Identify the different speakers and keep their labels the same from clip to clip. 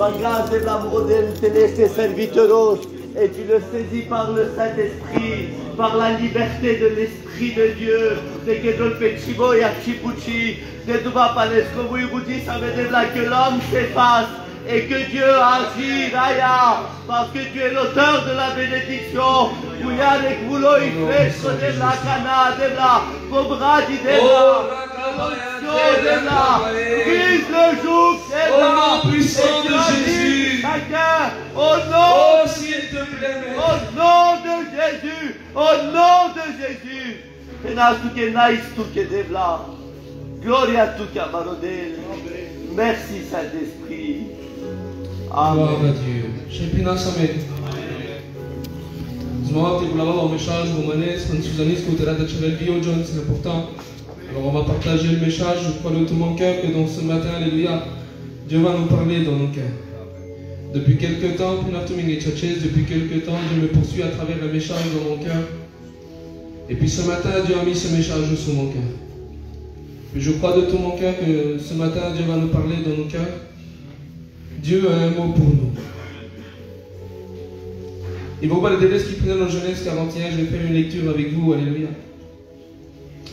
Speaker 1: Ma grâce de l'amour de tes serviteurs, et tu le saisis par le Saint-Esprit, par la liberté de l'Esprit de Dieu, de que dans le Pechibo et à Chipuchi, de Duba Palesco, vous dites, ça veut dire là que l'homme s'efface et que Dieu agit, Raya, parce que tu es l'auteur de la bénédiction. Vous y avez voulu y faire de la cana, de la cobra, de la brise le joug,
Speaker 2: au nom puissant de Jésus.
Speaker 1: Au nom,
Speaker 2: oh, s'il te plaît,
Speaker 1: au nom de Jésus, au nom de Jésus. Et là, tout est nice, tout est devla. Gloria à tout Marodel. Merci Saint-Esprit. Amen.
Speaker 2: Gloire à Dieu. Shempina Samet. Zmoa, tu voulais avoir un message romanesque, un Susanis, côté de Chevel Bio, John, c'est important. Alors on va partager le message, je crois de tout mon cœur que dans ce matin, alléluia, Dieu va nous parler dans nos cœurs. Depuis quelque temps, depuis quelque temps, Dieu me poursuit à travers le message dans mon cœur. Et puis ce matin, Dieu a mis ce message sur mon cœur. Et je crois de tout mon cœur que ce matin, Dieu va nous parler dans nos cœurs. Dieu a un mot pour nous. Il va voir le délai qui prenait dans Genèse 41, je vais faire une lecture avec vous, alléluia.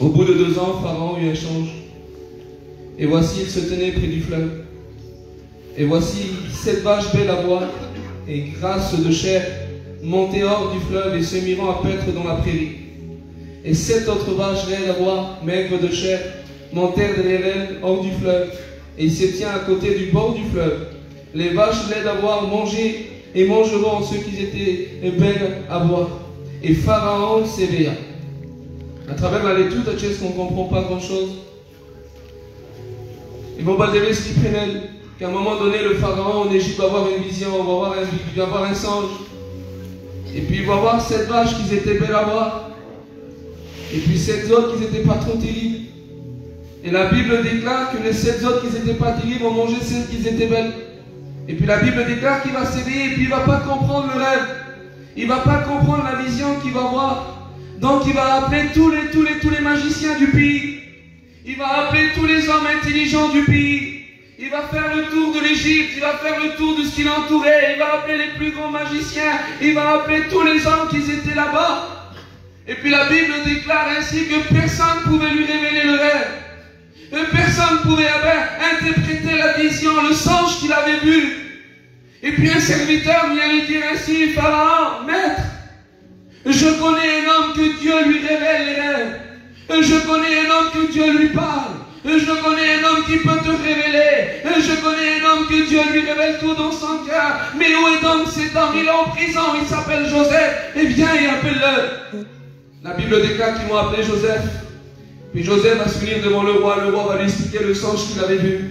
Speaker 2: Au bout de 2 ans, Pharaon eut un change. Et voici, il se tenait près du fleuve. Et voici 7 vaches belles à voir et grasses de chair montaient hors du fleuve et se mirant à paître dans la prairie. Et 7 autres vaches laides à voir, maigres de chair, montèrent derrière elles hors du fleuve. Et il se tient à côté du bord du fleuve. Les vaches laides à voir mangeaient et mangeront ceux qui étaient belles à voir. Et Pharaon s'éveilla. À travers la lecture, est-ce qu'on ne comprend pas grand-chose? Ils vont baser ce qu'ils prennent. Qu'à un moment donné, le pharaon en Égypte va avoir une vision, il va avoir un songe. Et puis il va voir 7 vaches qui étaient belles à voir. Et puis 7 autres qui n'étaient pas trop terribles. Et la Bible déclare que les 7 autres qui n'étaient pas terribles vont manger celles qui étaient belles. Et puis la Bible déclare qu'il va s'éveiller et puis il ne va pas comprendre le rêve. Il ne va pas comprendre la vision qu'il va voir. Donc il va appeler tous les magiciens du pays. Il va appeler tous les hommes intelligents du pays. Il va faire le tour de l'Égypte, il va faire le tour de ce qui l'entourait, il va appeler les plus grands magiciens, il va appeler tous les hommes qui étaient là-bas. Et puis la Bible déclare ainsi que personne ne pouvait lui révéler le rêve. Et personne ne pouvait interpréter la vision, le songe qu'il avait vu. Et puis un serviteur vient lui dire ainsi, Pharaon, maître, je connais un homme que Dieu lui révèle les rêves. Je connais un homme que Dieu lui parle. Je connais un homme qui peut te révéler. Je connais un homme que Dieu lui révèle tout dans son cœur. Mais où est donc cet homme? Il est en prison, il s'appelle Joseph. Et viens et appelle-le. La Bible déclare qu'ils vont appeler Joseph. Puis Joseph va se venir devant le roi va lui expliquer le songe qu'il avait vu.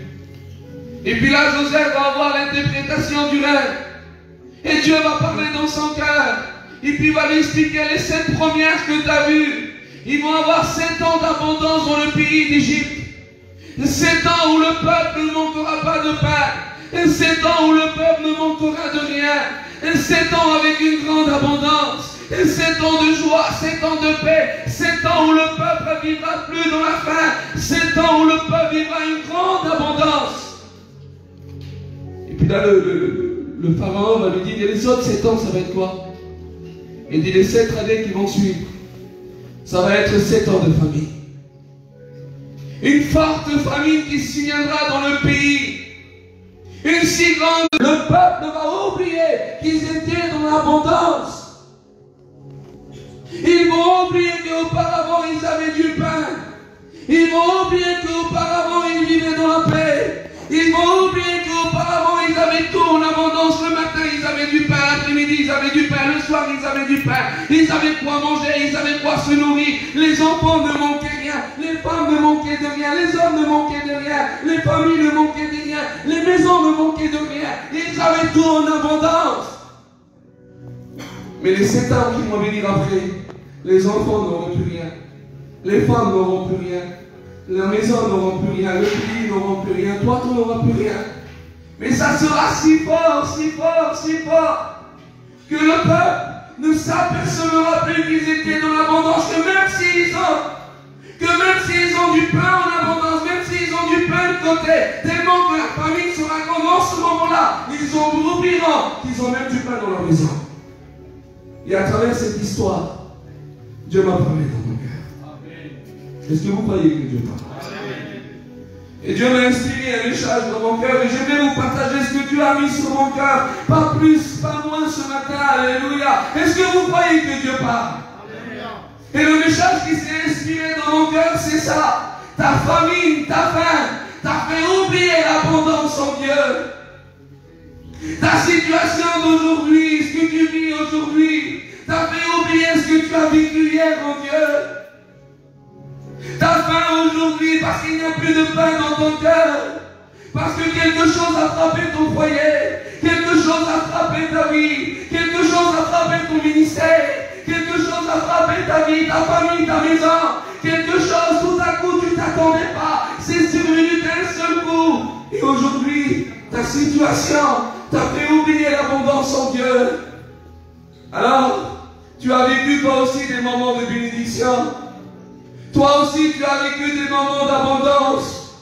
Speaker 2: Et puis là, Joseph va avoir l'interprétation du rêve. Et Dieu va parler dans son cœur. Et puis il va lui expliquer les 7 premières que tu as vues. Ils vont avoir 7 ans d'abondance dans le pays d'Égypte. 7 ans où le peuple ne manquera pas de pain. 7 ans où le peuple ne manquera de rien. 7 ans avec une grande abondance. 7 ans de joie, 7 ans de paix. 7 ans où le peuple ne vivra plus dans la faim. 7 ans où le peuple vivra une grande abondance. Et puis là, le pharaon va lui dire, les autres 7 ans, ça va être quoi? Il dit, les 7 années qui vont suivre, ça va être 7 ans de famine. Une forte famine qui se viendra dans le pays. Une si grande. Le peuple va oublier qu'ils étaient dans l'abondance. Ils vont oublier qu'auparavant ils avaient du pain. Ils vont oublier qu'auparavant ils vivaient dans la paix. Ils vont oublier qu'auparavant ils avaient tout en abondance. Le matin ils avaient du pain, l'après-midi ils avaient du pain, le soir ils avaient du pain. Ils avaient quoi manger, ils avaient quoi se nourrir. Les enfants ne manquaient rien, les femmes ne manquaient de rien, les hommes ne manquaient de rien, les familles ne manquaient de rien, les maisons ne manquaient de rien. Ils avaient tout en abondance. Mais les 7 ans qui vont venir après, les enfants n'auront plus rien, les femmes n'auront plus rien. La maison n'aura plus rien, le pays n'aura plus rien, toi tu n'auras plus rien. Mais ça sera si fort, si fort, si fort, que le peuple ne s'apercevra plus qu'ils étaient dans l'abondance, que même s'ils ont du pain en abondance, même s'ils ont du pain de côté, tellement que la famine sera grande en ce moment-là, là, ils ont beaucoup qu'ils ont même du pain dans leur maison. Et à travers cette histoire, Dieu m'a parlé dans mon cœur. Est-ce que vous croyez que Dieu parle? Et Dieu m'a inspiré un message dans mon cœur et je vais vous partager ce que Dieu a mis sur mon cœur. Pas plus, pas moins ce matin. Alléluia. Est-ce que vous croyez que Dieu parle? Et le message qui s'est inspiré dans mon cœur, c'est ça. Ta famine, ta faim, t'a fait oublier l'abondance en Dieu. Ta situation d'aujourd'hui, ce que tu vis aujourd'hui, t'a fait oublier ce que tu as vécu hier en Dieu. T'as faim aujourd'hui parce qu'il n'y a plus de pain dans ton cœur. Parce que quelque chose a frappé ton foyer. Quelque chose a frappé ta vie. Quelque chose a frappé ton ministère. Quelque chose a frappé ta vie, ta famille, ta maison. Quelque chose, tout à coup, tu ne t'attendais pas. C'est survenu d'un seul coup. Et aujourd'hui, ta situation t'a fait oublier l'abondance en Dieu. Alors, tu as vécu toi aussi des moments de bénédiction. Toi aussi, tu as vécu des moments d'abondance,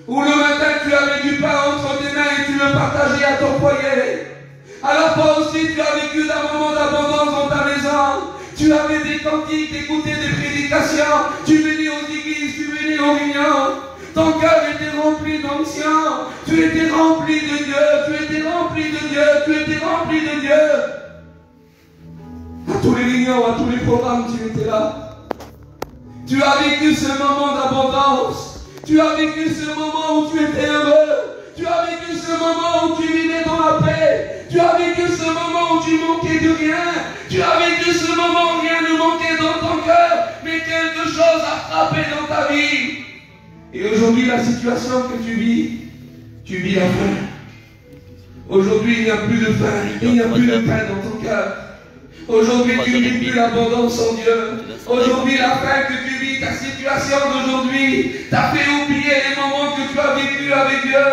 Speaker 2: où le matin, tu avais du pain entre tes mains et tu le partageais à ton foyer. Alors toi aussi, tu as vécu un moment d'abondance dans ta maison. Tu avais des cantiques, tu écoutais des prédications, tu venais aux églises, tu venais aux réunions. Ton cœur était rempli d'onction, tu étais rempli de Dieu, tu étais rempli de Dieu, tu étais rempli de Dieu. À tous les réunions, à tous les programmes, tu étais là. Tu as vécu ce moment d'abondance. Tu as vécu ce moment où tu étais heureux. Tu as vécu ce moment où tu vivais dans la paix. Tu as vécu ce moment où tu manquais de rien. Tu as vécu ce moment où rien ne manquait dans ton cœur. Mais quelque chose a frappé dans ta vie. Et aujourd'hui, la situation que tu vis la faim. Aujourd'hui, il n'y a plus de faim. Il n'y a plus de pain dans ton cœur. Aujourd'hui, tu ne vis plus l'abondance en Dieu. Aujourd'hui, la faim que tu vis, ta situation d'aujourd'hui, t'a fait oublier les moments que tu as vécu avec Dieu.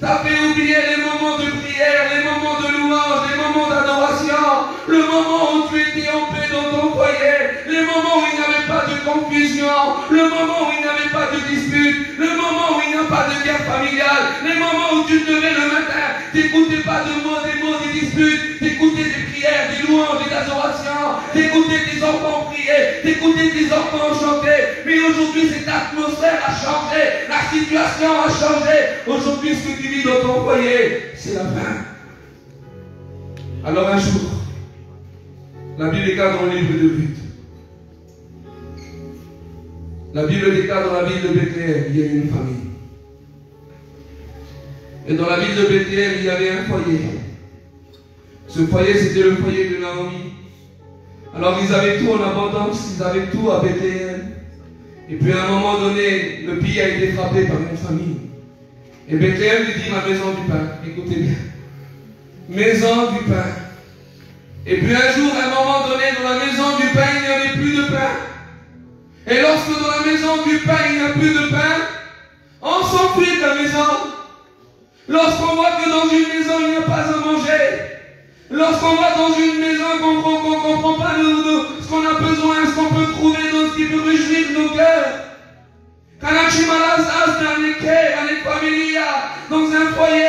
Speaker 2: T'a fait oublier les moments de prière, les moments de louange, les moments d'adoration, le moment où tu étais en paix dans ton foyer, les moments où il n'y avait pas de confusion, le moment où il n'y avait pas de dispute, le moment où il n'y a pas de guerre familiale, les moments où tu te levais le matin, t'écoutais pas de mots, des disputes, t'écoutais des prières, des louanges, des adorations, t'écoutais tes enfants prier, t'écoutais tes enfants chanter. Mais aujourd'hui, cette atmosphère a changé, la situation a changé. Aujourd'hui, ce que tu vis dans ton foyer, c'est la faim. Alors un jour, la Bible déclare dans le livre de Ruth. La Bible déclare dans la ville de Bethléem, il y a eu une famille. Et dans la ville de Bethléem, il y avait un foyer. Ce foyer, c'était le foyer de Naomi. Alors ils avaient tout en abondance, ils avaient tout à Bethléem. Et puis à un moment donné, le pays a été frappé par une famine. Et Bethléem lui dit, ma maison du pain. Écoutez bien. Maison du pain. Et puis un jour, à un moment donné, dans la maison du pain, il n'y avait plus de pain. Et lorsque dans la maison du pain, il n'y a plus de pain, on s'enfuit de la maison. Lorsqu'on voit que dans une maison, il n'y a pas à manger. Lorsqu'on va dans une maison qu'on ne comprend pas ce qu'on a besoin, ce qu'on peut trouver, dans ce qui peut réjouir nos cœurs. Dans un foyer,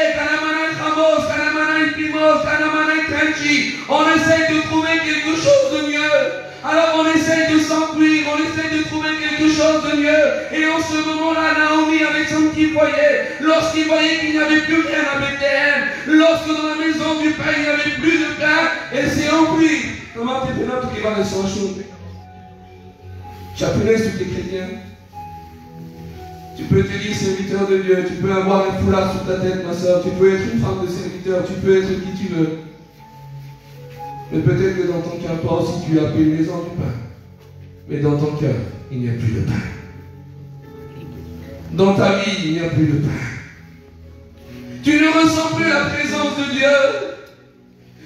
Speaker 2: on essaye de trouver quelque chose de mieux. Alors on essaye de s'enfuir, on essaye de trouver quelque chose de mieux. Et en ce moment-là, Naomi avec son petit foyer, lorsqu'il voyait qu'il n'y avait plus rien à Bethléem, lorsque dans la maison du pain il n'y avait plus de pain, elle s'est enfuie. Comment tu fais là pour qu'il va rester en chaud? Tu as appelé sur tes chrétiens. Tu peux te dire serviteur de Dieu, tu peux avoir un foulard sur ta tête, ma soeur, tu peux être une femme de serviteur, tu peux être qui tu veux. Mais peut-être que dans ton cœur, toi aussi, tu as appelé une maison du pain. Mais dans ton cœur, il n'y a plus de pain. Dans ta vie, il n'y a plus de pain. Tu ne ressens plus la présence de Dieu.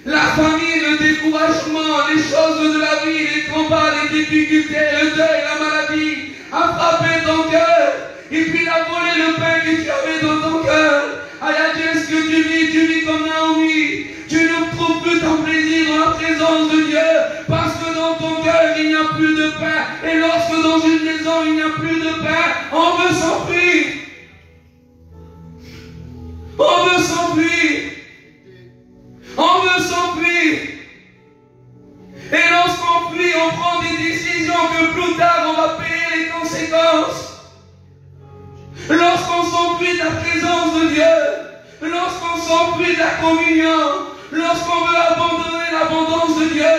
Speaker 2: La famille, le découragement, les choses de la vie, les combats, les difficultés, le deuil, la maladie, a frappé ton cœur. Et puis il a volé le pain que tu avais dans ton cœur. Aïe, est-ce que tu vis comme Naomi. Tu ne trouves plus ton plaisir dans la présence de Dieu. Parce que dans ton cœur, il n'y a plus de pain. Et lorsque dans une maison, il n'y a plus de pain, on veut s'enfuir. On veut s'enfuir. veut s'enfuir. Et lorsqu'on fuit, on prend des décisions que plus tard on va payer les conséquences. Lorsqu'on s'enfuit de la présence de Dieu, lorsqu'on s'enfuit de la communion, lorsqu'on veut abandonner l'abondance de Dieu,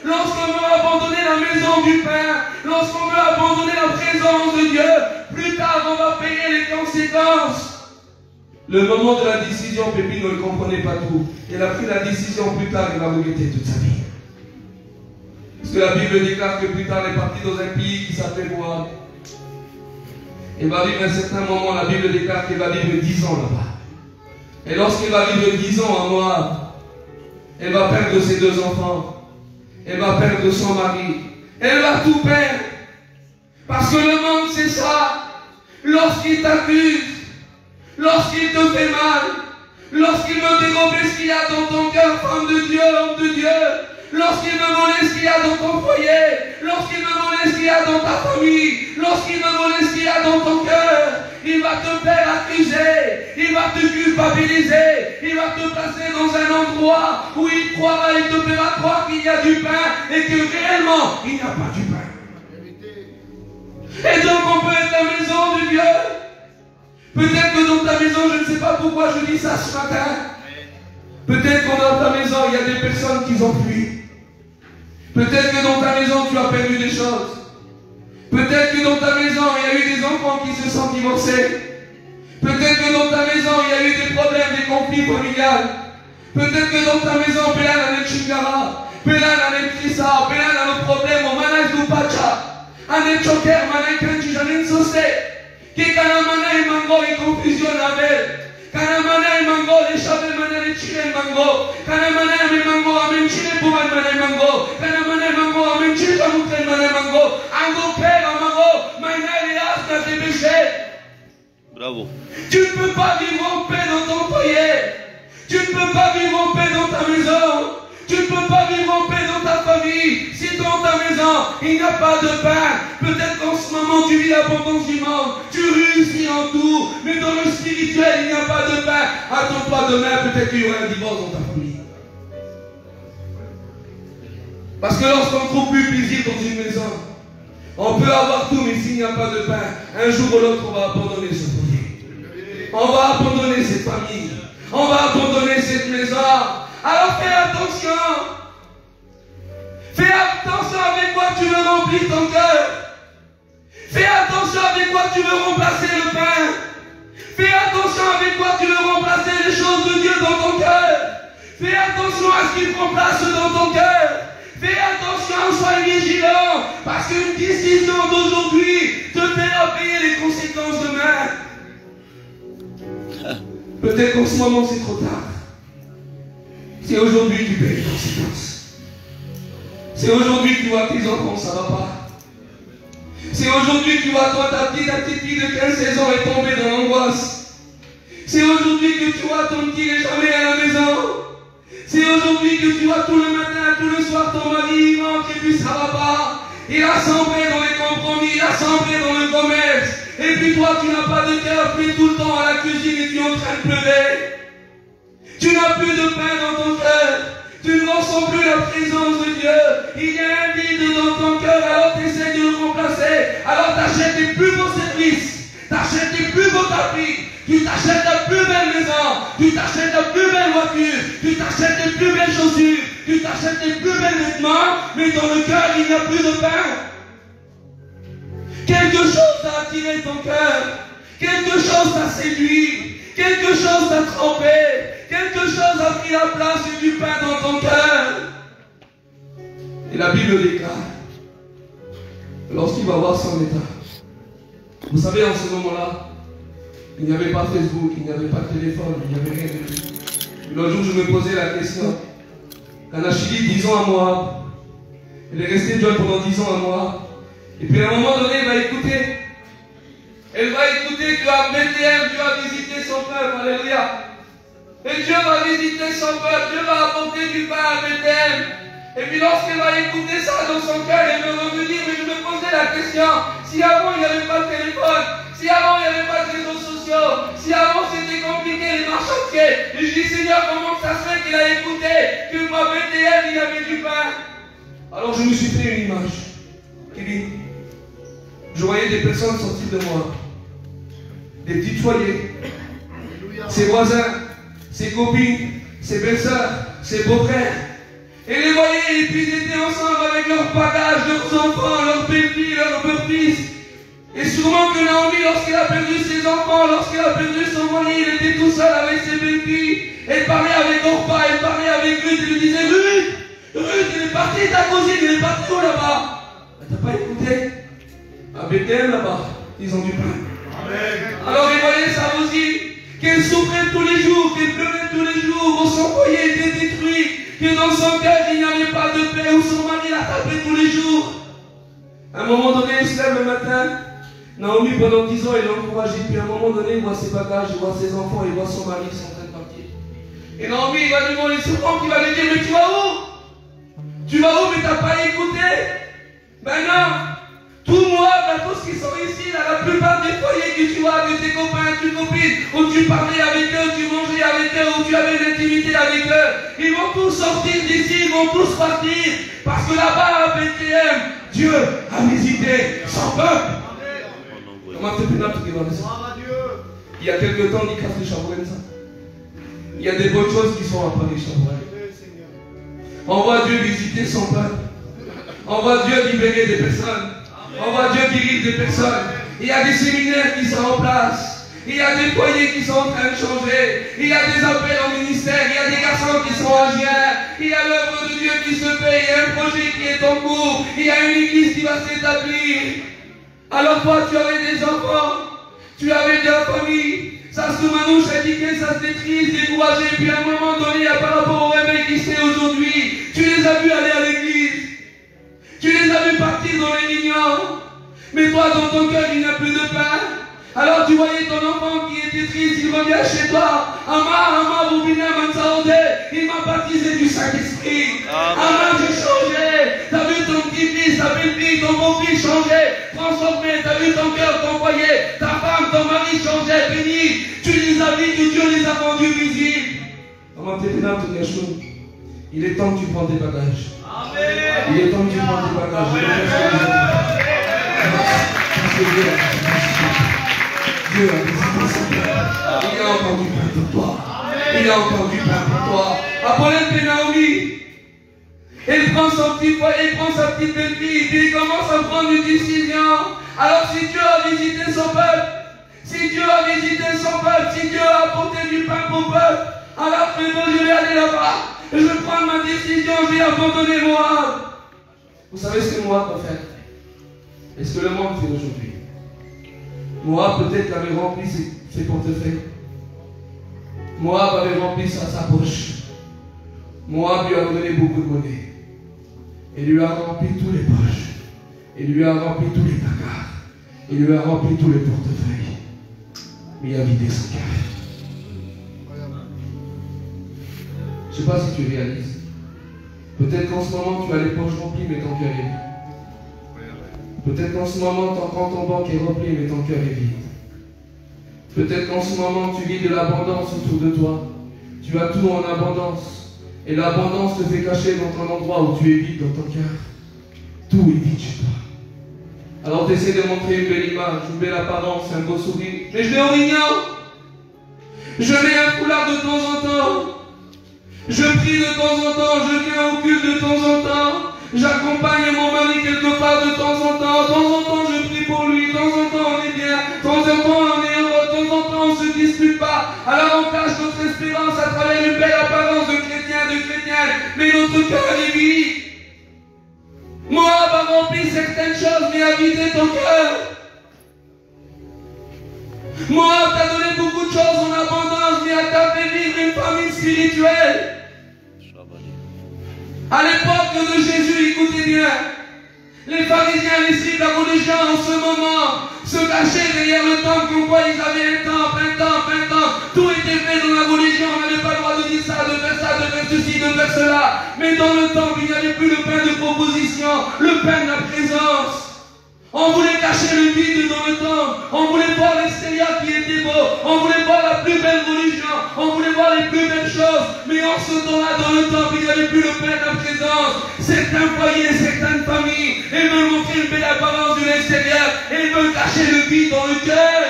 Speaker 2: lorsqu'on veut abandonner la maison du Père, lorsqu'on veut abandonner la présence de Dieu, plus tard on va payer les conséquences. Le moment de la décision, Pépi ne le comprenait pas tout. Il a pris la décision plus tard, il va regretter toute sa vie. Parce que la Bible déclare que plus tard il est parti dans un pays qui s'appelle Moab. Il va vivre un certain moment, la Bible déclare qu'il va vivre 10 ans là-bas. Et lorsqu'il va vivre 10 ans à Moab, elle va perdre ses 2 enfants. Elle va perdre son mari. Elle va tout perdre. Parce que le monde, c'est ça. Lorsqu'il t'accuse, lorsqu'il te fait mal, lorsqu'il veut dérober ce qu'il y a dans ton cœur, femme de Dieu, homme de Dieu, lorsqu'il veut voler ce qu'il y a dans ton foyer, lorsqu'il veut voler ce qu'il y a dans ta famille, lorsqu'il veut voler ce qu'il y a dans ton cœur, il va te faire accuser, il va te culpabiliser, il va te placer dans un endroit où il croira, il te fera croire qu'il y a du pain et que réellement il n'y a pas du pain. Et donc on peut être la maison de Dieu. Peut-être que dans ta maison, je ne sais pas pourquoi je dis ça ce matin. Peut-être que dans ta maison, il y a des personnes qui ont fui. Peut-être que dans ta maison, tu as perdu des choses. Peut-être que dans ta maison, il y a eu des enfants qui se sont divorcés. Peut-être que dans ta maison, il y a eu des problèmes, des conflits familiaux. Peut-être que dans ta maison, Pélan a des chingara, Pélan a des trissa, Pélan a des problèmes, on manage du pacha, a des choker, manage kanchi, j'en ai une saucée. Qui kana manage mango et confusion avec. Kana manage mango, les chavets manage chile mango. Kana manage mango, amen chile pour manage mango. Kana manage mango, amen chile pour manage mango. Ango père, mango, manage as dans tes péchés.
Speaker 1: Bravo.
Speaker 2: Tu ne peux pas vivre en paix dans ton foyer. Tu ne peux pas vivre en paix dans ta maison. Tu ne peux pas vivre en paix dans ta famille. Si dans ta maison, il n'y a pas de pain. Peut-être qu'en ce moment, tu vis l'abondance du monde. Tu réussis en tout. Mais dans le spirituel, il n'y a pas de pain. Attends-toi demain, peut-être qu'il y aura un divorce dans ta famille. Parce que lorsqu'on trouve plus plaisir dans une maison, on peut avoir tout, mais s'il n'y a pas de pain, un jour ou l'autre, on va abandonner ce foyer. On va abandonner cette famille. On va abandonner cette maison. Alors fais attention. Fais attention avec quoi tu veux remplir ton cœur. Fais attention avec quoi tu veux remplacer le pain. Fais attention avec quoi tu veux remplacer les choses de Dieu dans ton cœur. Fais attention à ce qu'il prend place dans ton cœur. Fais attention, sois vigilant. Parce qu'une décision d'aujourd'hui te fera payer les conséquences demain. Peut-être qu'en ce moment c'est trop tard. C'est aujourd'hui que tu payes les conséquences. C'est aujourd'hui que tu vois tes enfants, ça ne va pas. C'est aujourd'hui que tu vois toi, ta petite fille de 15-16 ans est tombée dans l'angoisse. C'est aujourd'hui que tu vois ton petit n'est jamais à la maison. C'est aujourd'hui que tu vois tout le matin, tout le soir, ton mari rentre et puis ça ne va pas. Il a sembré dans les compromis, il a sembré dans le commerce. Et puis toi, tu n'as pas de cœur, tu es tout le temps à la cuisine et tu es en train de pleurer. Tu n'as plus de pain dans ton cœur. Tu ne ressens plus la présence de Dieu. Il y a un vide dans ton cœur, alors tu essaies de le remplacer. Alors tu achètes des plus beaux services. Tu achètes des plus beaux tapis. Tu t'achètes la plus belle maison. Tu t'achètes la plus belle voiture. Tu t'achètes les plus belles chaussures. Tu t'achètes les plus belles vêtements. Mais dans le cœur, il n'y a plus de pain. Quelque chose t'a attiré ton cœur. Quelque chose t'a séduit. Quelque chose t'a trompé. Quelque chose a pris la place du pain dans ton cœur. Et la Bible déclare, lorsqu'il va voir son état, vous savez, en ce moment-là, il n'y avait pas Facebook, il n'y avait pas de téléphone, il n'y avait rien de tout. L'autre jour, je me posais la question, quand Achille, 10 ans à Moab, elle est restée jeune pendant 10 ans à Moab, et puis à un moment donné, elle va écouter qu'à Bethléem, Dieu a visité son peuple, alléluia. Et Dieu va visiter son peuple, Dieu va apporter du pain à Bethléem. Et puis lorsqu'elle va écouter ça dans son cœur, elle va revenir, mais je me posais la question, si avant il n'y avait pas de téléphone, si avant il n'y avait pas de réseaux sociaux, si avant c'était compliqué les marches à pied, et je dis Seigneur, comment ça se fait qu'il a écouté que ma Bethléem, il y avait du pain. Alors je me suis fait une image. Kevin, je voyais des personnes sortir de moi. Des petits foyers. Ses voisins, ses copines, ses belles-sœurs, ses beaux-frères. Et les voyais, et puis ils étaient ensemble avec leurs bagages, leurs enfants, leurs belles-filles, leurs beaux-fils. Et sûrement que Naomi, lorsqu'elle a perdu ses enfants, lorsqu'elle a perdu son mari, il était tout seul avec ses belles-filles. Elle parlait avec Orpah, elle parlait avec Ruth, elle lui disait Ruth, elle est partie ta cousine, elle est partie où là-bas? T'as pas écouté? À Bethléem là-bas, ils ont du pain. Alors il voyait ça aussi, qu'elle souffrait tous les jours, qu'elle pleurait tous les jours, où son foyer était détruit, que dans son cœur il n'y avait pas de paix, où son mari la tapait tous les jours. À un moment donné, elle se lève le matin. Naomi, pendant 10 ans, elle est encouragée. Puis à un moment donné, il voit ses bagages, il voit ses enfants, il voit son mari qui sont en train de partir. Et Naomi, il va lui demander souvent, qui va lui dire, mais tu vas où? Tu vas où, mais t'as pas écouté? Ben non. Tout moi, ben, tous qui sont ici, là, la plupart des foyers que tu vois avec tes copains, tes copines, où tu parlais avec eux, tu mangeais avec eux, où tu avais une intimité avec eux, ils vont tous sortir d'ici, ils vont tous partir. Parce que là-bas, à Bethléem, Dieu a visité son peuple. Il y a quelques temps, il y a des bonnes choses qui sont apparues. On voit Dieu visiter son peuple. On voit Dieu libérer des personnes. On voit Dieu guérir des personnes. Il y a des séminaires qui sont en place. Il y a des foyers qui sont en train de changer. Il y a des appels au ministère. Il y a des garçons qui sont en juin. Il y a l'œuvre de Dieu qui se fait. Il y a un projet qui est en cours. Il y a une église qui va s'établir. Alors toi, tu avais des enfants, tu avais de la famille, ça se manouche, indiqué, ça se détruise, découragé, puis à un moment donné, par rapport au réveil qui se fait aujourd'hui, tu les as vus aller à l'église, tu les as vus partir dans les mignons, mais toi, dans ton cœur, il n'y a plus de pain. Alors tu voyais ton enfant qui était triste, il revient chez toi. Ama, Boubina, Mansaode, il m'a baptisé du Saint-Esprit. Ama, j'ai changé. T'as vu ton petit-fils, ta belle-fille, ton beau-fils changer, transformé. T'as vu ton cœur, ton foyer, ta femme, ton mari changer, béni. Tu les as vus, que Dieu les a rendus visibles. Il est temps que tu prends tes bagages. Amen. Il est temps que tu prends tes bagages. Dieu a visité son peuple. Il a entendu parler de toi. Il a entendu parler de toi. Apollème de Naomi. Elle prend son petit foyer, elle prend sa petite belle-fille, puis il commence à prendre une décision. Alors si Dieu a visité son peuple, si Dieu a visité son peuple, si Dieu a apporté du pain pour le peuple, alors frérot, je vais aller là-bas. Je vais prendre ma décision, je vais abandonner Moab. Vous savez ce que Moab va faire? Et ce que le monde fait aujourd'hui. Moab peut-être avait rempli ses portefeuilles. Moab avait rempli sa poche. Moab lui a donné beaucoup de monnaie. Il lui a rempli tous les poches. Il lui a rempli tous les placards. Il lui a rempli tous les portefeuilles. Mais il a vidé son cœur. Je ne sais pas si tu réalises. Peut-être qu'en ce moment tu as les poches remplies, mais ton cœur est vide. Peut-être qu'en ce moment, ton compte en banque est rempli, mais ton cœur est vide. Peut-être qu'en ce moment, tu vis de l'abondance autour de toi. Tu as tout en abondance. Et l'abondance te fait cacher dans ton endroit où tu es vide dans ton cœur. Tout est vide chez toi. Alors tu essaies de montrer une belle image, une belle apparence, un beau sourire. Mais je vais au Rignan. Je mets un foulard de temps en temps. Je prie de temps en temps. Je viens au culte de temps en temps. J'accompagne mon mari quelque part de temps en temps. De temps en temps, je prie pour lui. De temps en temps, on est bien. De temps en temps, on est heureux. De temps en temps, on ne se dispute pas. Alors on cache notre espérance à travers une belle apparence de chrétien, de chrétienne. Mais notre cœur est vide. Moab a rempli certaines choses, mais a vidé ton cœur. Moab t'a donné beaucoup de choses en abondance, mais a t'a fait vivre une famille spirituelle. À l'époque de Jésus, écoutez bien, les pharisiens, les scribes, la religion en ce moment se cachaient derrière le temple, comme quoi ils avaient un temple. Tout était fait dans la religion, on n'avait pas le droit de dire ça, de faire ceci, de faire cela. Mais dans le temple, il n'y avait plus le pain de proposition, le pain de la présence. On voulait cacher le vide dans le temple. On voulait voir l'extérieur qui était beau. On voulait voir la plus belle religion. On voulait voir les plus belles choses. Mais en ce temps-là, dans le temple, il n'y avait plus le pain de la présence. Certains foyers, certaines familles, elles veulent montrer une belle apparence de l'extérieur. Elles veulent cacher le vide dans le cœur.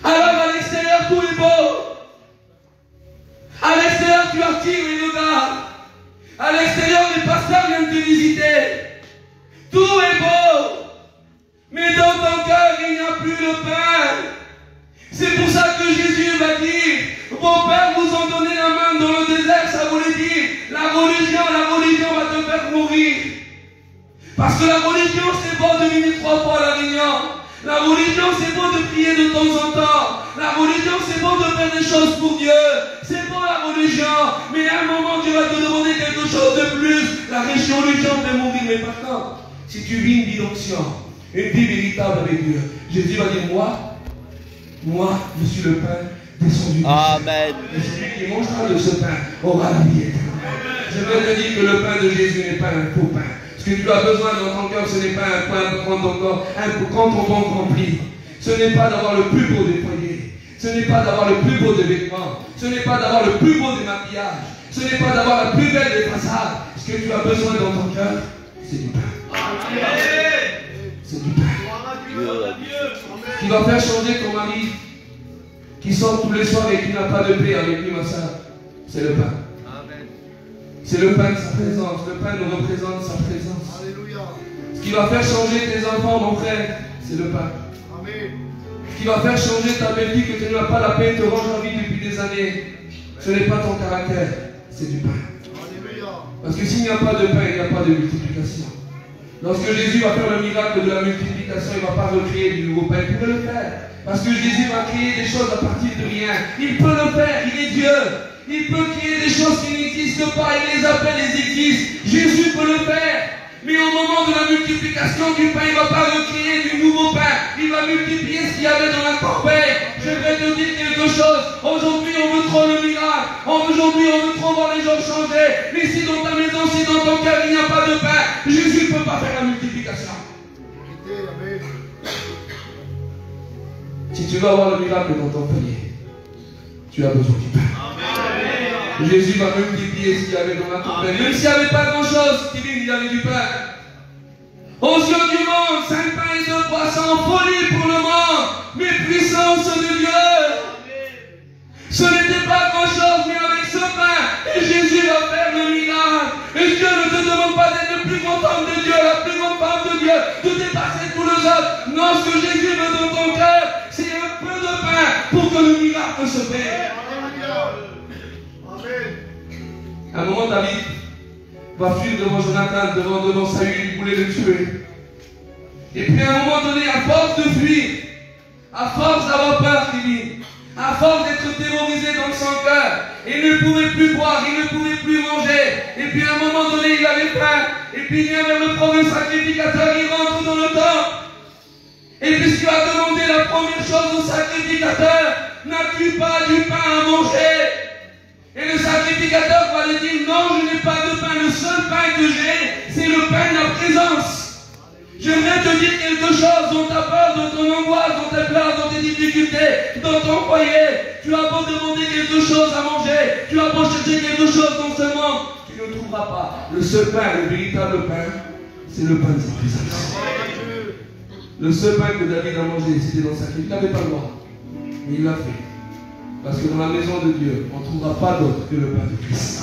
Speaker 2: Alors à l'extérieur, tout est beau. À l'extérieur, tu attires les regards. À l'extérieur, les pasteurs viennent te visiter. Tout est beau. Mais dans ton cœur, il n'y a plus le pain. C'est pour ça que Jésus va dire, vos pères vous ont donné la main dans le désert, ça voulait dire, la religion va te faire mourir. Parce que la religion, c'est beau de venir 3 fois à la réunion. La religion, c'est beau de prier de temps en temps. La religion, c'est beau de faire des choses pour Dieu. C'est beau la religion. Mais à un moment, Dieu va te demander quelque chose de plus. La religion fait mourir. Mais par contre, si tu vis une vie d'onction, une vie véritable avec Dieu, Jésus va dire, moi, je suis le pain descendu.
Speaker 1: Amen.
Speaker 2: Et celui qui mangera de ce pain aura la vie éternelle. Je veux te dire que le pain de Jésus n'est pas un faux pain. Ce que tu as besoin dans ton cœur, ce n'est pas un pain pour prendre ton corps, quand ton ventre rempli. Ce n'est pas d'avoir le plus beau des foyers. Ce n'est pas d'avoir le plus beau des vêtements. Ce n'est pas d'avoir le plus beau des maquillages. Ce n'est pas d'avoir la plus belle des façades. Ce que tu as besoin dans ton cœur, c'est du pain. C'est du pain. Qui va faire changer ton mari, qui sort tous les soirs et qui n'a pas de paix avec lui, ma soeur, c'est le pain. C'est le pain de sa présence. Le pain nous représente sa présence. Alléluia. Ce qui va faire changer tes enfants, mon frère, c'est le pain. Amen. Ce qui va faire changer ta belle-fille que tu n'as pas la paix, te range en vie depuis des années, ce n'est pas ton caractère, c'est du pain. Alléluia. Parce que s'il n'y a pas de pain, il n'y a pas de multiplication. Lorsque Jésus va faire le miracle de la multiplication, il ne va pas recréer du nouveau pain. Il peut le faire. Parce que Jésus va créer des choses à partir de rien. Il peut le faire, il est Dieu. Il peut créer des choses qui n'existent pas, il les appelle, elles existent. Jésus peut le faire. Mais au moment de la multiplication du pain, il ne va pas recréer du nouveau pain. Il va multiplier ce qu'il y avait dans la corbeille. Je vais te dire quelque chose. Aujourd'hui, on veut trop le miracle. Aujourd'hui, on veut trop voir les gens changer. Mais si dans ta maison, si dans ton cœur, il n'y a pas de pain, Jésus ne peut pas faire la multiplication. Si tu veux avoir le miracle dans ton foyer, tu as besoin du pain. Amen. Jésus va multiplier ce qu'il y avait dans la corbeille. Même s'il n'y avait pas grand-chose, il y avait du pain. Aux yeux du monde, 5 pains et 2 poissons, folie pour le monde, mais puissance de Dieu. Ce n'était pas grand-chose, mais avec ce pain, et Jésus va faire le miracle. Et Dieu ne te demande pas d'être le plus grand homme de Dieu, la plus grande femme de Dieu, de dépasser tous les autres. Non, ce que Jésus veut dans ton cœur, c'est un peu de pain pour que le miracle se fasse. À un moment, David va fuir devant Jonathan, devant Saül, il voulait le tuer. Et puis à un moment donné, à force de fuir, à force d'avoir peur, à force d'être terrorisé dans son cœur, il ne pouvait plus boire, il ne pouvait plus manger. Et puis à un moment donné, il avait faim. Et puis il vient vers le premier sacrificateur, il rentre dans le temple. Et puis il va demander la première chose au sacrificateur, n'as-tu pas du pain à manger? Et le sacrificateur va lui dire, non, je n'ai pas de pain, le seul pain que j'ai, c'est le pain de la présence. J'aimerais te dire quelque chose dans ta peur, dans ton angoisse, dans tes pleurs, dans tes difficultés, dans ton foyer. Tu as beau demander quelque chose à manger, tu as beau chercher quelque chose dans ce monde, tu ne trouveras pas. Le seul pain, le véritable pain, c'est le pain de sa présence. Le seul pain que David a mangé, c'était dans sa vie. Il n'avait pas le droit, mais il l'a fait. Parce que dans la maison de Dieu, on ne trouvera pas d'autre que le pain de Christ.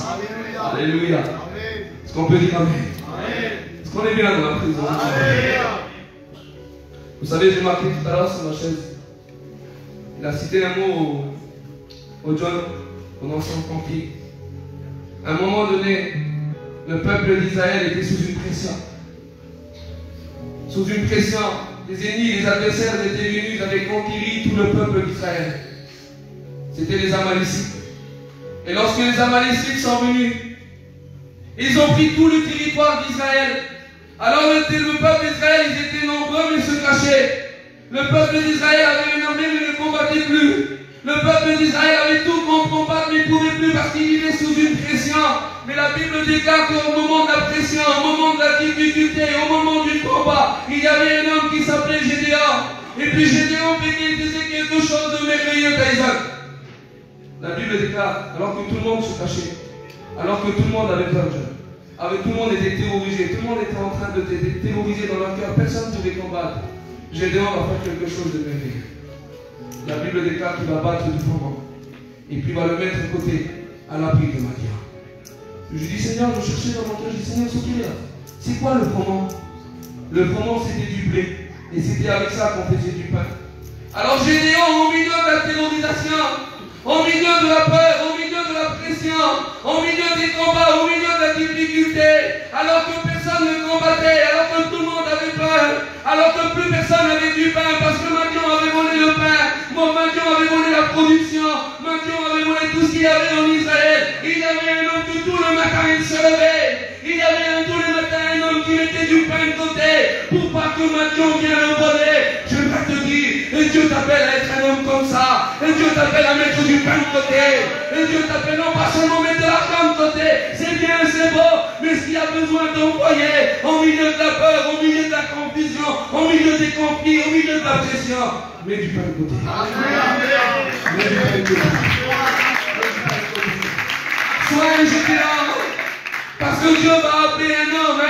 Speaker 2: Alléluia. Est-ce qu'on peut dire Amen? Est-ce qu'on est bien dans la présence de Dieu? Vous savez, j'ai marqué tout à l'heure sur ma chaise. Il a cité un mot au John pendant son conflit. À un moment donné, le peuple d'Israël était sous une pression. Sous une pression. Les ennemis, les adversaires étaient venus, ils avaient conquis tout le peuple d'Israël. C'était les Amalécites. Et lorsque les Amalécites sont venus, ils ont pris tout le territoire d'Israël. Alors le peuple d'Israël, ils étaient nombreux mais se cachaient. Le peuple d'Israël avait une armée mais ne combattait plus. Le peuple d'Israël avait tout pour combattre mais ne pouvait plus parce parce qu'il vivait sous une pression. Mais la Bible déclare qu'au moment de la pression, au moment de la difficulté, au moment du combat, il y avait un homme qui s'appelait Gédéon. Et puis Gédéon faisait quelque chose de merveilleux d'Isaac. La Bible déclare, alors que tout le monde se cachait, alors que tout le monde avait peur, tout le monde était terrorisé, tout le monde était en train de terroriser dans leur cœur, personne ne pouvait combattre. Gédéon va faire quelque chose de merveilleux. La Bible déclare qu'il va battre du froment. Et puis il va le mettre à côté, à l'abri de Madian. Je dis, Seigneur, je cherchais dans mon cœur, je dis, Seigneur, c'est quoi le froment? Le froment, c'était du blé. Et c'était avec ça qu'on faisait du pain. Alors Gédéon, au milieu de la terrorisation, au milieu de la peur, au milieu de la pression, au milieu des combats, au milieu de la difficulté, alors que personne ne combattait, alors que tout le monde avait peur, alors que plus personne n'avait du pain, parce que Madian avait volé le pain, Madian avait volé la production, Madian avait volé tout ce qu'il y avait en Israël. Il y avait un homme que tout le matin il se levait. Il y avait tous les matins un homme qui mettait du pain de côté pour pas que Madian vienne le voler. Je vais te dire, et Dieu t'appelle à être un homme comme ça. Et Dieu t'appelle à mettre du pain de côté. Et Dieu t'appelle non pas seulement mettre de l'argent de côté. C'est bien, c'est beau. Mais ce qu'il y a besoin d'envoyer au milieu de la peur, au milieu de la confusion, au milieu des conflits, au milieu de la pression, mets du pain de côté. Mets du pain de côté. Sois un Gédéon. Parce que Dieu va appeler un homme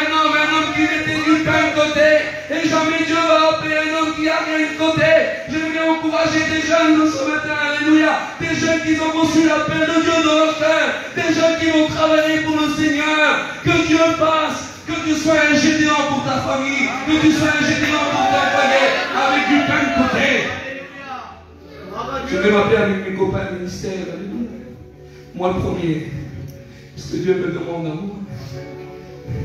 Speaker 2: qui mettait du pain de côté. Et jamais Dieu va appeler un homme qui a rien de côté. J'aimerais encourager des jeunes ce matin, alléluia. Des jeunes qui ont reçu l'appel de Dieu dans leur cœur. Des jeunes qui vont travailler pour le Seigneur. Que Dieu fasse. Que tu sois un Gédéon pour ta famille. Que tu sois un Gédéon pour ton foyer. Avec du pain de côté. Je vais m'appeler avec mes copains ministères, alléluia. Moi le premier. Ce que Dieu me demande à moi,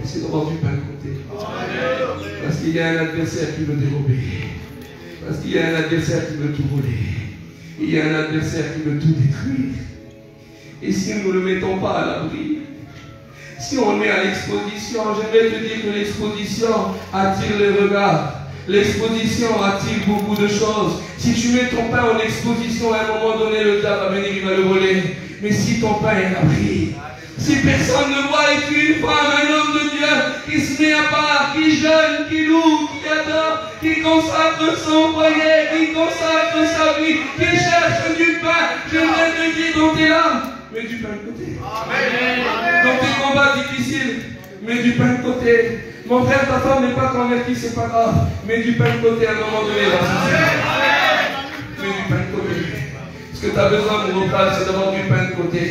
Speaker 2: c'est d'avoir du pain de côté. Parce qu'il y a un adversaire qui veut dérober. Parce qu'il y a un adversaire qui veut tout voler. Il y a un adversaire qui veut tout détruire. Et si nous ne le mettons pas à l'abri, si on le met à l'exposition, j'aimerais te dire que l'exposition attire les regards. L'exposition attire beaucoup de choses. Si tu mets ton pain en exposition, à un moment donné, le diable va venir, il va le voler. Mais si ton pain est abri, si personne ne voit et tu es une femme, un homme de Dieu qui se met à part, qui jeûne, qui loue, qui adore, qui consacre son foyer, qui consacre sa vie, qui cherche du pain, j'aimerais te dire dans tes larmes, mets du pain de côté. Amen. Dans tes combats difficiles, mets du pain de côté. Mon frère, ta femme n'est pas convertie, c'est pas grave. Mets du pain de côté à un moment donné. Mets du pain de côté. Ce que tu as besoin, mon frère, c'est d'avoir du pain de côté.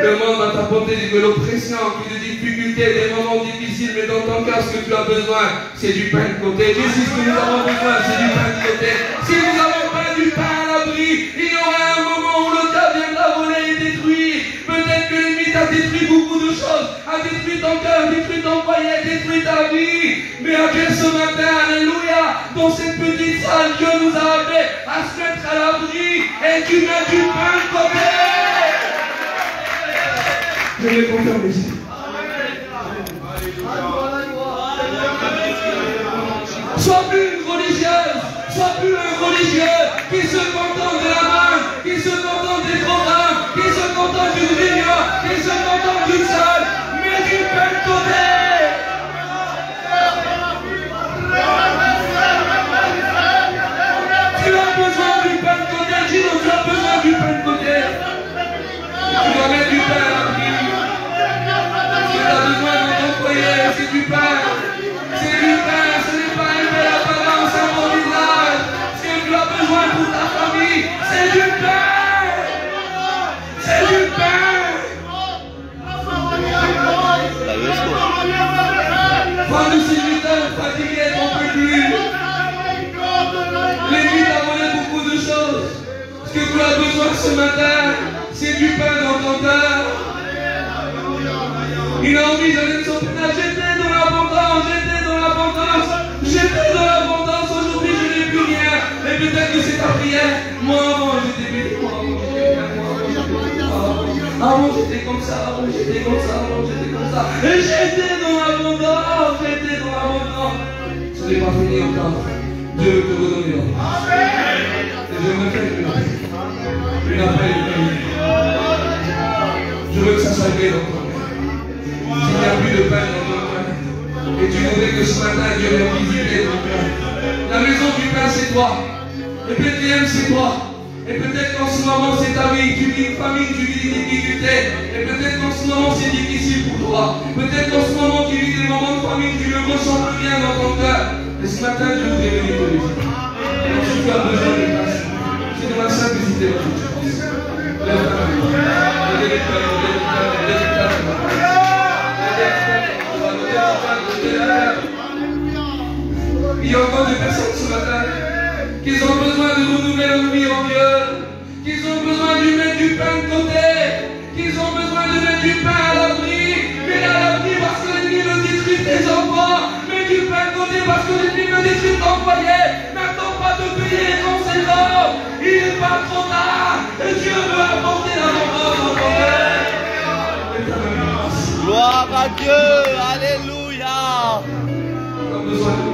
Speaker 2: Le monde va t'apporter de l'oppression, des difficultés, des moments difficiles, mais dans ton cœur, ce que tu as besoin, c'est du pain de côté. Jésus, ce que nous avons besoin, c'est du pain de côté. Si nous n'avons pas du pain à l'abri, il y aura un moment où le diable viendra voler et détruire. Peut-être que l'ennemi t'a détruit beaucoup de choses, a détruit ton cœur, détruit ton foyer, détruit ta vie. Mais après ce matin, alléluia, dans cette petite salle, Dieu nous a appelés à se mettre à l'abri et tu mets du pain de côté. Je vais confirmer ici. Sois plus une religieuse, sois plus un religieux qui se contente de la main, qui se contente des programmes, qui se contente d'une réunion, qui se contente d'une salle, mais du pain de côté. Tu as besoin du pain de côté, dis donc tu as besoin du pain de côté. Tu dois mettre du pain à la vie. Tu as besoin de ton foyer, c'est du pain. C'est du pain, ce n'est pas une belle apparence, un bon visage. Ce que tu as besoin pour ta famille, c'est du pain. C'est du pain. Fin de serviteur, fatigué, on peut dire. L'ennemi t'a volé beaucoup de choses. Ce que tu as besoin ce matin, c'est du pain dans ton cœur. Il a envie d'aller son pénal. J'étais dans l'abondance, j'étais dans l'abondance, j'étais dans l'abondance. Aujourd'hui, je n'ai plus rien. Mais peut-être que c'est ta prière. Moi, avant, j'étais béni. Avant, j'étais comme ça, avant, j'étais comme ça, avant, j'étais comme ça. Et j'étais dans l'abondance, j'étais dans l'abondance. Ce n'est pas fini encore. Dieu veut te redonner l'abondance. Et je me fais une appel. consacré dans ton cœur. S'il n'y a plus de pain dans ton cœur, et tu voudrais que ce matin Dieu vienne visiter ton cœur. La maison du pain, c'est toi. Et Bethléem, c'est toi. Et peut-être qu'en ce moment, c'est ta vie. Tu vis une famine, tu vis des difficultés. Et peut-être qu'en ce moment, c'est difficile pour toi. Peut-être qu'en ce moment, tu vis des moments de famine, tu le ressens bien dans ton cœur. Et ce matin, je voudrais venir te visiter. Donc, si tu as besoin de grâce, c'est de ma simplicité dans toute chose. Lève ta main. Il y a encore des personnes ce matin qui ont besoin de renouveler leur vie en Dieu, qui ont besoin de mettre du pain de côté, qui ont besoin de mettre du pain à l'abri, mais à l'abri parce que l'ennemi veut détruire tes enfants, mets du pain de côté parce que l'ennemi veut détruire ton foyer. N'attends pas de payer les conséquences, il n'est pas trop tard, et Dieu veut apporter l'abondance dans ton cœur.
Speaker 1: Gloire à Dieu, alléluia.
Speaker 2: On a besoin de